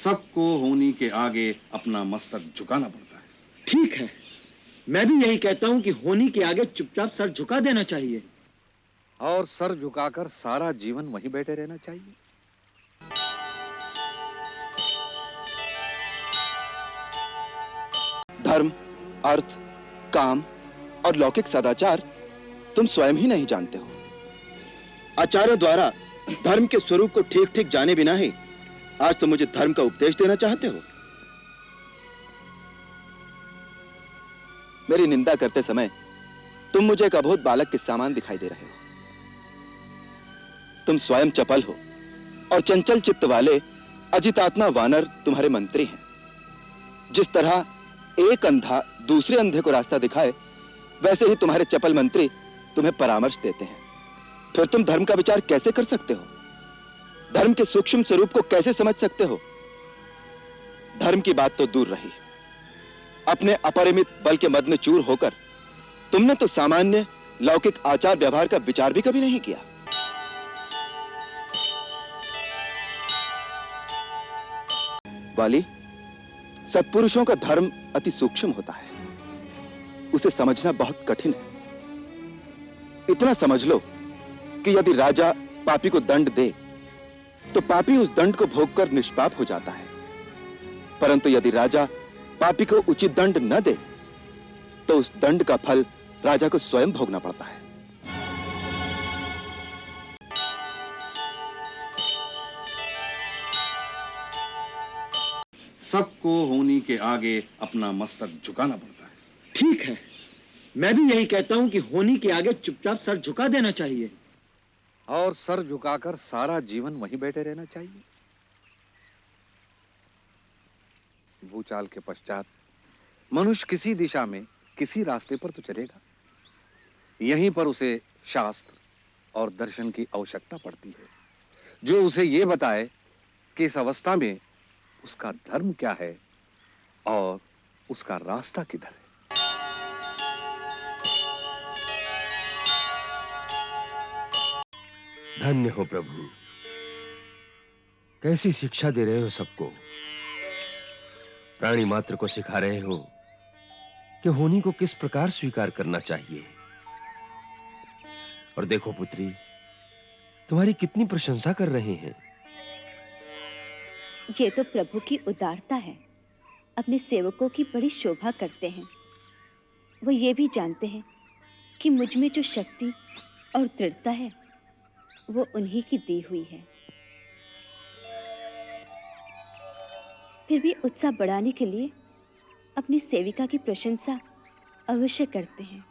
सबको होनी के आगे अपना मस्तक झुकाना पड़ता है। ठीक है, मैं भी यही कहता हूं कि होनी के आगे चुपचाप सर झुका देना चाहिए। और सर झुकाकर सारा जीवन वहीं बैठे रहना चाहिए। धर्म, अर्थ, काम और लौकिक सदाचार तुम स्वयं ही नहीं जानते हो। आचार्यों द्वारा धर्म के स्वरूप को ठीक ठीक जाने बिना ही आज तुम मुझे धर्म का उपदेश देना चाहते हो। मेरी निंदा करते समय तुम मुझे एक अबोध बालक के समान दिखाई दे रहे हो। तुम स्वयं चपल हो और चंचल चित्त वाले अजितात्मा वानर तुम्हारे मंत्री हैं। जिस तरह एक अंधा दूसरे अंधे को रास्ता दिखाए, वैसे ही तुम्हारे चपल मंत्री तुम्हें परामर्श देते हैं। फिर तुम धर्म का विचार कैसे कर सकते हो? धर्म के सूक्ष्म स्वरूप को कैसे समझ सकते हो? धर्म की बात तो दूर रही, अपने अपरिमित बल के मद में चूर होकर तुमने तो सामान्य लौकिक आचार व्यवहार का विचार भी कभी नहीं किया। वाली, सत्पुरुषों का धर्म अति सूक्ष्म होता है, उसे समझना बहुत कठिन है। इतना समझ लो कि यदि राजा पापी को दंड दे तो पापी उस दंड को भोगकर निष्पाप हो जाता है, परंतु यदि राजा पापी को उचित दंड न दे तो उस दंड का फल राजा को स्वयं भोगना पड़ता है। सबको होनी के आगे अपना मस्तक झुकाना पड़ता है। ठीक है, मैं भी यही कहता हूं कि होनी के आगे चुपचाप सर झुका देना चाहिए। और सर झुकाकर सारा जीवन वहीं बैठे रहना चाहिए। भूचाल के पश्चात मनुष्य किसी दिशा में किसी रास्ते पर तो चलेगा। यहीं पर उसे शास्त्र और दर्शन की आवश्यकता पड़ती है, जो उसे यह बताए कि इस अवस्था में उसका धर्म क्या है और उसका रास्ता किधर है। धन्य हो प्रभु, कैसी शिक्षा दे रहे हो सबको। प्राणी मात्र को सिखा रहे हो कि होनी को किस प्रकार स्वीकार करना चाहिए। और देखो पुत्री, तुम्हारी कितनी प्रशंसा कर रहे हैं। ये तो प्रभु की उदारता है, अपने सेवकों की बड़ी शोभा करते हैं। वो ये भी जानते हैं कि मुझ में जो शक्ति और दृढ़ता है वो उन्हीं की दी हुई है। फिर भी उत्साह बढ़ाने के लिए अपनी सेविका की प्रशंसा अवश्य करते हैं।